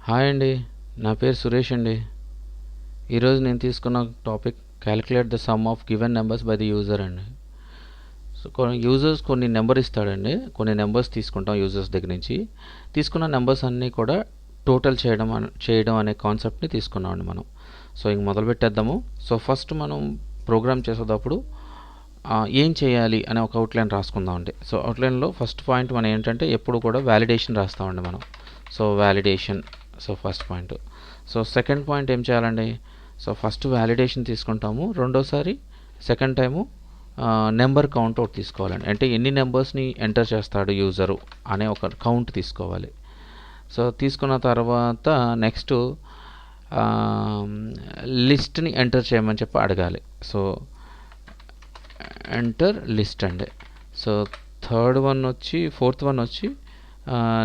Hi అండి, నా పేరు సురేష్ అండి. ఈరోజు నేను తీసుకున్న topic calculate the sum of given numbers by the user అండి. సో యూజర్స్ కొన్ని నెంబర్ ఇస్తాడండి, కొన్ని నెంబర్స్ తీసుకుంటాం యూజర్స్ దగ్గర నుంచి. తీసుకున్న నెంబర్స్ అన్నీ కూడా టోటల్ చేయడం అనే కాన్సెప్ట్ని తీసుకున్నామండి మనం. సో ఇంక మొదలు పెట్టేద్దాము. సో ఫస్ట్ మనం ప్రోగ్రామ్ చేసేటప్పుడు ఏం చేయాలి అనే ఒక అవుట్లైన్ రాసుకుందామండి. సో అవుట్లైన్లో ఫస్ట్ పాయింట్ మనం ఏంటంటే ఎప్పుడు కూడా వ్యాలిడేషన్ రాస్తామండి మనం. So validation, so first point. So second point ఏం చేయాలండి? సో ఫస్ట్ వ్యాలిడేషన్ తీసుకుంటాము, రెండోసారి సెకండ్ టైము నెంబర్ కౌంట్ ఒకటి తీసుకోవాలండి. అంటే ఎన్ని నెంబర్స్ని ఎంటర్ చేస్తాడు యూజరు అనే ఒక కౌంట్ తీసుకోవాలి. సో తీసుకున్న తర్వాత నెక్స్ట్ లిస్ట్ని ఎంటర్ చేయమని చెప్పి అడగాలి. సో ఎంటర్ లిస్ట్ అండి. సో ఫోర్త్ వన్ వచ్చి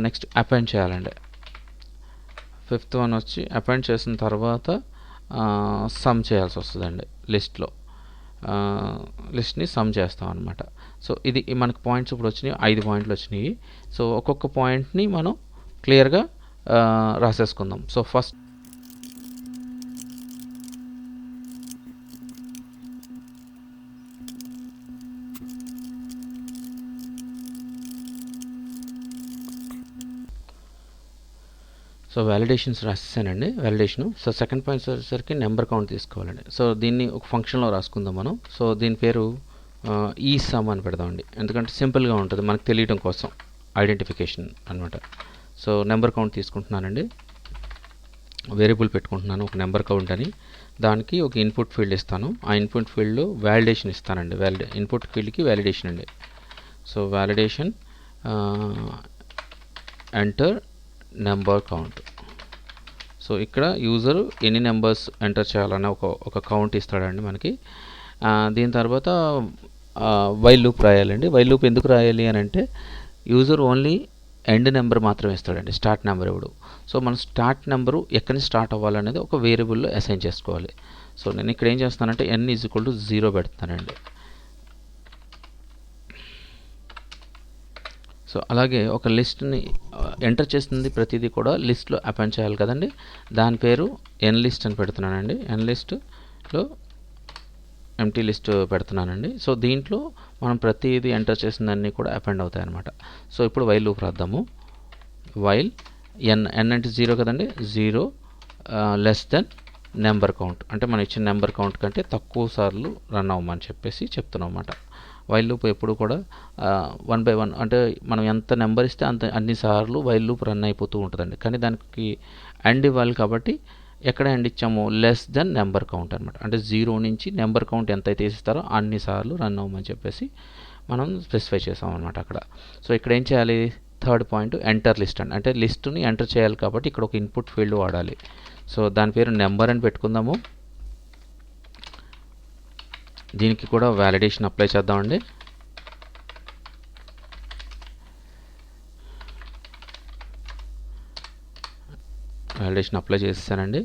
నెక్స్ట్ అపెండ్ చేయాలండి. ఫిఫ్త్ వన్ వచ్చి అపెండ్ చేసిన తర్వాత సమ్ చేయాల్సి వస్తుందండి. లిస్ట్ని సమ్ చేస్తాం అనమాట. సో ఇది మనకు పాయింట్స్ ఇప్పుడు వచ్చినాయి, 5 పాయింట్లు వచ్చినాయి. సో ఒక్కొక్క పాయింట్ని మనం క్లియర్గా రాసేసుకుందాం. సో ఫస్ట్ వ్యాలిడేషన్స్ రాసేసానండి, వ్యాలిడేషను. సో సెకండ్ పాయింట్ వచ్చేసరికి నెంబర్ కౌంట్ తీసుకోవాలండి. సో దీన్ని ఒక ఫంక్షన్లో రాసుకుందాం మనం. సో దీని పేరు ఈ సమ్ అని పెడదామండి, ఎందుకంటే సింపుల్గా ఉంటుంది మనకు తెలియడం కోసం, ఐడెంటిఫికేషన్ అనమాట. సో నెంబర్ కౌంట్ తీసుకుంటున్నానండి, వేరియబుల్ పెట్టుకుంటున్నాను ఒక నెంబర్ కౌంట్ అని. దానికి ఒక ఇన్పుట్ ఫీల్డ్ ఇస్తాను. ఆ ఇన్పుట్ ఫీల్డ్లో వ్యాలిడేషన్ ఇస్తానండి. ఇన్పుట్ ఫీల్డ్కి వ్యాలిడేషన్ అండి. So validation enter number count. So ఇక్కడ యూజరు ఎన్ని నెంబర్స్ ఎంటర్ చేయాలనే ఒక కౌంట్ ఇస్తాడండి మనకి. దీని తర్వాత వైల్ లూప్ రాయాలండి. వైల్ లూప్ ఎందుకు రాయాలి అని అంటే యూజర్ ఓన్లీ ఎండ్ నెంబర్ మాత్రమే ఇస్తాడండి, స్టార్ట్ నెంబర్ ఇవ్వడు. సో మన స్టార్ట్ నెంబరు ఎక్కడి నుంచి స్టార్ట్ అవ్వాలనేది ఒక వేరియబుల్లో అసైన్ చేసుకోవాలి. సో నేను ఇక్కడ ఏం చేస్తానంటే n=0 పెడతానండి. సో అలాగే ఒక లిస్ట్ని ఎంటర్ చేస్తుంది ప్రతిదీ కూడా లిస్ట్లో అపెండ్ చేయాలి కదండి. దాని పేరు nList అని పెడుతున్నానండి. nListలో ఎంటీ లిస్ట్ పెడుతున్నానండి. సో దీంట్లో మనం ప్రతిదీ ఎంటర్ చేసిందన్నీ కూడా అపెండ్ అవుతాయి అన్నమాట. సో ఇప్పుడు వైల్ లూప్ రాద్దాము. వైల్ n అంటే 0 కదండి, 0 లెస్ దెన్ నెంబర్ కౌంట్, అంటే మనం ఇచ్చిన నెంబర్ కౌంట్ కంటే తక్కువ సార్లు రన్ అవ్వమని చెప్పేసి చెప్తున్నాం అన్నమాట. వైల్ లూప్ ఎప్పుడు కూడా 1 by 1, అంటే మనం ఎంత నెంబర్ ఇస్తే అన్నిసార్లు వైల్ లూప్ రన్ అయిపోతూ ఉంటుందండి. కానీ దానికి ఎండ్ ఇవ్వాలి కాబట్టి ఎక్కడ ఎండ్ ఇచ్చామో లెస్ దెన్ నెంబర్ కౌంట్ అనమాట. అంటే 0 నుంచి నెంబర్ కౌంట్ ఎంత అయితే ఇస్తారో అన్నిసార్లు రన్ అవ్వమని చెప్పేసి మనం స్పెసిఫై చేసాం అనమాట అక్కడ. సో ఇక్కడ ఏం చేయాలి? థర్డ్ పాయింట్ ఎంటర్ లిస్ట్ అండి. అంటే లిస్ట్ని ఎంటర్ చేయాలి కాబట్టి ఇక్కడ ఒక ఇన్పుట్ ఫీల్డ్ వాడాలి. సో దాని పేరు నెంబర్ అని పెట్టుకుందాము. దీనికి కూడా వ్యాలిడేషన్ అప్లై చేద్దామండి. వ్యాలిడేషన్ అప్లై చేసేసానండి.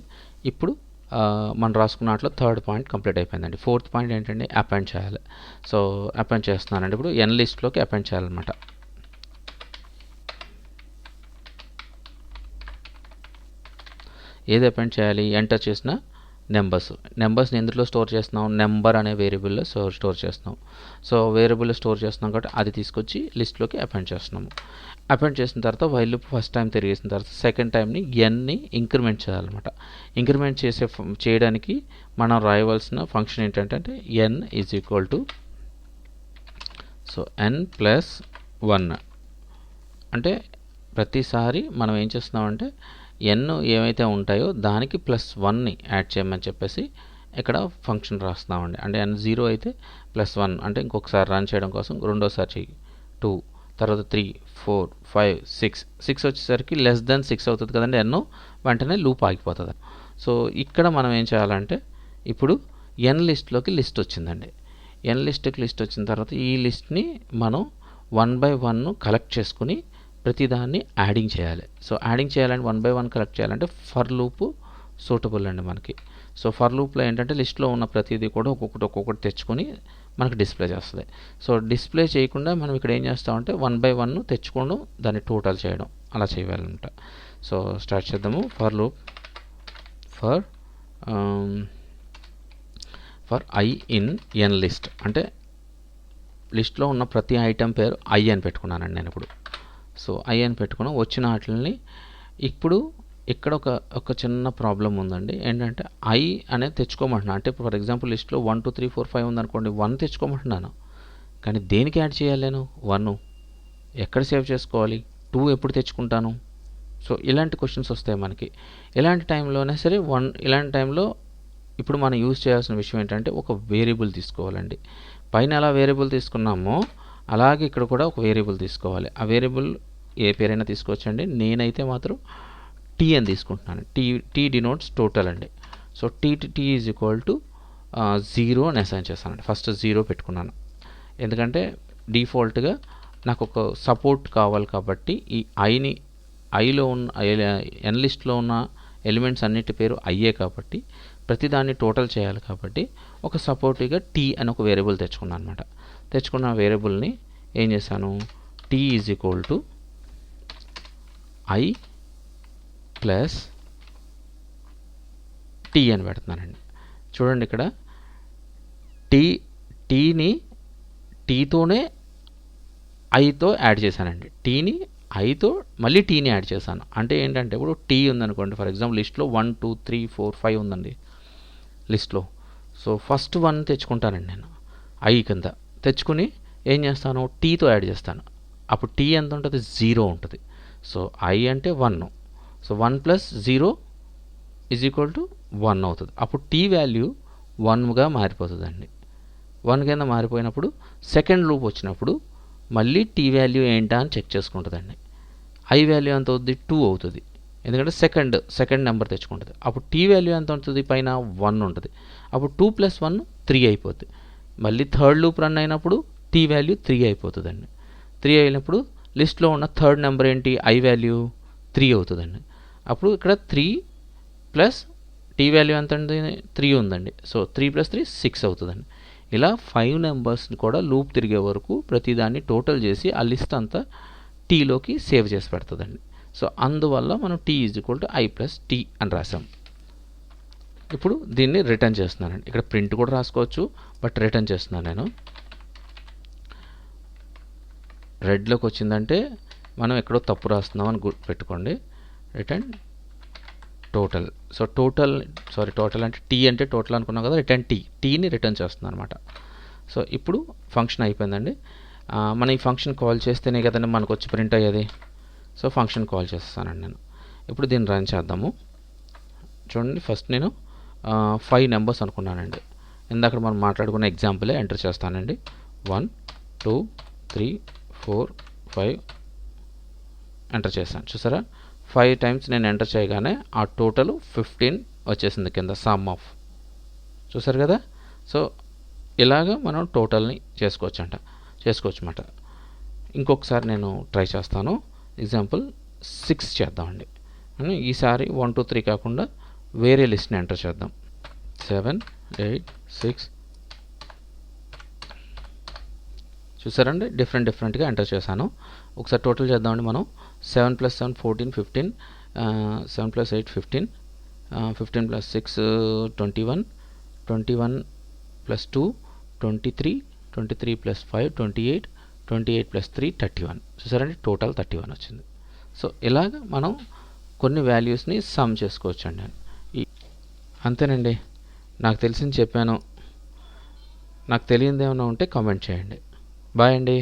ఇప్పుడు మనం రాసుకున్నట్లు థర్డ్ పాయింట్ కంప్లీట్ అయిపోయిందండి. ఫోర్త్ పాయింట్ ఏంటంటే అపెండ్ చేయాలి. సో అపెండ్ చేస్తున్నానండి. ఇప్పుడు n లిస్ట్లోకి అపెండ్ చేయాలన్నమాట. ఏది అపెండ్ చేయాలి? ఎంటర్ చేసిన నెంబర్స్ని ఎందులో స్టోర్ చేస్తున్నాం? నెంబర్ అనే వేరియబుల్లో స్టోర్ చేస్తున్నాం. సో వేరియబుల్లో స్టోర్ చేస్తున్నాం కాబట్టి అది తీసుకొచ్చి లిస్ట్లోకి అపెండ్ చేస్తున్నాము. అపెండ్ చేసిన తర్వాత వైల్ లూప్ ఫస్ట్ టైం తిరిగేసిన తర్వాత సెకండ్ టైంని nని ఇంక్రిమెంట్ చేయాలన్నమాట. ఇంక్రిమెంట్ చేయడానికి మనం రాయవలసిన ఫంక్షన్ ఏంటంటే n సో n+1. అంటే ప్రతిసారి మనం ఏం చేస్తున్నామంటే n ఏమైతే ఉంటాయో దానికి +1ని యాడ్ చేయమని చెప్పేసి ఇక్కడ ఫంక్షన్ రాస్తున్నామండి. అంటే n 0 అయితే +1 అంటే ఇంకొకసారి రన్ చేయడం కోసం రెండోసారి చెయ్యి, 2, తర్వాత 3, 4, 5, 6 వచ్చేసరికి లెస్ దెన్ 6 అవుతుంది కదండి n, వెంటనే లూప్ ఆగిపోతుంది. సో ఇక్కడ మనం ఏం చేయాలంటే ఇప్పుడు n లిస్ట్లోకి లిస్ట్ వచ్చిందండి. n లిస్ట్కి లిస్ట్ వచ్చిన తర్వాత ఈ లిస్ట్ని మనం 1 by 1 కలెక్ట్ చేసుకుని ప్రతిదాన్ని యాడింగ్ చేయాలి. సో యాడింగ్ చేయాలంటే 1 by 1 కలెక్ట్ చేయాలంటే ఫర్ లూప్ సూటబుల్ అండి మనకి. సో ఫర్ లూప్లో ఏంటంటే లిస్ట్లో ఉన్న ప్రతిదీ కూడా ఒక్కొక్కటి తెచ్చుకొని మనకు డిస్ప్లే చేస్తుంది. సో డిస్ప్లే చేయకుండా మనం ఇక్కడ ఏం చేస్తామంటే 1 by 1 తెచ్చుకోవడం, దాన్ని టోటల్ చేయడం అలా చేయాలన్నమాట. సో స్టార్ట్ చేద్దాము. For loop for i in n list, అంటే లిస్ట్లో ఉన్న ప్రతి ఐటెం పేరు ఐ అని పెట్టుకున్నానండి నేను ఇప్పుడు. సో ఐ అని పెట్టుకున్నాం. వచ్చిన వాటిని ఇప్పుడు ఇక్కడ ఒక చిన్న ప్రాబ్లం ఉందండి. ఏంటంటే ఐ అనేది తెచ్చుకోమంటున్నాను. అంటే ఫర్ ఎగ్జాంపుల్ లిస్ట్లో 1 2 3 4 5 ఉందనుకోండి, 1 తెచ్చుకోమంటున్నాను. కానీ దేనికి యాడ్ చేయాలి నేను? 1 ఎక్కడ సేవ్ చేసుకోవాలి? 2 ఎప్పుడు తెచ్చుకుంటాను? సో ఇలాంటి క్వశ్చన్స్ వస్తాయి మనకి. ఇలాంటి టైంలోనే సరే ఇలాంటి టైంలో ఇప్పుడు మనం యూజ్ చేయాల్సిన విషయం ఏంటంటే ఒక వేరియబుల్ తీసుకోవాలండి. పైన ఎలా వేరియబుల్ తీసుకున్నామో అలాగే ఇక్కడ కూడా ఒక వేరియబుల్ తీసుకోవాలి. ఆ వేరియబుల్ ఏ పేరైనా తీసుకోవచ్చండి. నేనైతే మాత్రం టీ అని తీసుకుంటున్నాను. టీ డినోట్స్ టోటల్ అండి. So t is equal to 0 అని అసైన్ చేస్తానండి. ఫస్ట్ 0 పెట్టుకున్నాను, ఎందుకంటే డిఫాల్ట్గా నాకు ఒక సపోర్ట్ కావాలి కాబట్టి ఈ ఐలో ఉన్న ఎన్ లిస్ట్లో ఉన్న ఎలిమెంట్స్ అన్నిటి పేరు ఐఏ కాబట్టి ప్రతిదాన్ని టోటల్ చేయాలి కాబట్టి ఒక సపోర్టివ్గా టీ అని ఒక వేరియబుల్ తెచ్చుకున్నాను అనమాట. తెచ్చుకున్న వేరియబుల్ని ఏం చేశాను? T is equal to i plus t అని పెడుతున్నానండి. చూడండి ఇక్కడ టీని టీతోనే ఐతో యాడ్ చేశానండి. టీని ఐతో మళ్ళీ టీని యాడ్ చేశాను. అంటే ఏంటంటే ఇప్పుడు టీ ఉందనుకోండి, ఫర్ ఎగ్జాంపుల్ లిస్ట్లో 1 2 3 4 5 ఉందండి లిస్ట్లో. సో ఫస్ట్ 1 తెచ్చుకుంటానండి నేను ఐ కింద. తెచ్చుకుని ఏం చేస్తాను? టీతో యాడ్ చేస్తాను. అప్పుడు టీ ఎంత ఉంటుంది? 0 ఉంటుంది. సో ఐ అంటే 1. So 1 plus 0 is equal to 1 అవుతుంది. అప్పుడు టీ వాల్యూ 1గా మారిపోతుందండి. 1 కింద మారిపోయినప్పుడు సెకండ్ లూప్ వచ్చినప్పుడు మళ్ళీ టీ వాల్యూ ఏంటా అని చెక్ చేసుకుంటుందండి. ఐ వాల్యూ ఎంత అవుతుంది? 2 అవుతుంది, ఎందుకంటే సెకండ్ నెంబర్ తెచ్చుకుంటుంది. అప్పుడు టీ వాల్యూ ఎంత ఉంటుంది? పైన 1 ఉంటుంది. అప్పుడు 2 ప్లస్ 1 3 అయిపోతుంది. మళ్ళీ థర్డ్ లూప్ రన్ అయినప్పుడు టీ వాల్యూ 3 అయిపోతుందండి. 3 అయినప్పుడు లిస్ట్లో ఉన్న థర్డ్ నెంబర్ ఏంటి? ఐ వాల్యూ 3 అవుతుందండి. అప్పుడు ఇక్కడ 3 ప్లస్ టీ వాల్యూ ఎంత ఉంది? 3 ఉందండి. సో 3 ప్లస్ 3 6 అవుతుందండి. ఇలా 5 నెంబర్స్ని కూడా లూప్ తిరిగే వరకు ప్రతిదాన్ని టోటల్ చేసి ఆ లిస్ట్ అంతా టీలోకి సేవ్ చేసి పెడుతుందండి. సో అందువల్ల మనం t is equal to i plus t అని రాసాం. ఇప్పుడు దీన్ని రిటర్న్ చేస్తున్నానండి. ఇక్కడ ప్రింట్ కూడా రాసుకోవచ్చు, బట్ రిటర్న్ చేస్తున్నాను నేను. రెడ్లోకి వచ్చిందంటే మనం ఎక్కడో తప్పు రాస్తున్నాం అని గుర్తుపెట్టుకోండి. Return total. సో టోటల్ అంటే టీ అంటే టోటల్ అనుకున్నాం కదా, రిటర్న్ టీని రిటర్న్ చేస్తున్నాను అనమాట. సో ఇప్పుడు ఫంక్షన్ అయిపోయిందండి. మనం ఈ ఫంక్షన్ కాల్ చేస్తేనే కదండి మనకు వచ్చి ప్రింట్ అయ్యేది. సో ఫంక్షన్ కాల్ చేస్తానండి నేను. ఇప్పుడు దీన్ని రన్ చేద్దాము. చూడండి, ఫస్ట్ నేను 5 నెంబర్స్ అనుకున్నానండి. ఇందాక మనం మాట్లాడుకున్న ఎగ్జాంపులే ఎంటర్ చేస్తానండి. 1 2 3 4 5 ఎంటర్ చేస్తాను. చూసారా, 5 టైమ్స్ నేను ఎంటర్ చేయగానే ఆ టోటల్ 15 వచ్చేసింది కింద సమ్ ఆఫ్. చూసారు కదా. సో ఇలాగ మనం టోటల్ని చేసుకోవచ్చు అన్నమాట. ఇంకొకసారి నేను ట్రై చేస్తాను. ఎగ్జాంపుల్ 6 చేద్దామండి. ఈసారి 1 2 3 కాకుండా వేరే లిస్ట్ని ఎంటర్ చేద్దాం. 7 8 6. చూసారండి, డిఫరెంట్గా ఎంటర్ చేశాను. ఒకసారి టోటల్ చేద్దామండి మనం. 7 + 7 14 15, 7 + 8 15, 15 + 6 21, 21 + 2 23, 23 + 5 28, 28 + 3 31. చూసారండి, టోటల్ 31 వచ్చింది. సో ఇలాగ మనం కొన్ని వాల్యూస్ని సమ్ చేసుకోవచ్చు అండి. అంతేనండి, నాకు తెలిసింది చెప్పాను. నాకు తెలియనిది ఏమైనా ఉంటే కామెంట్ చేయండి. బాయ్ అండి.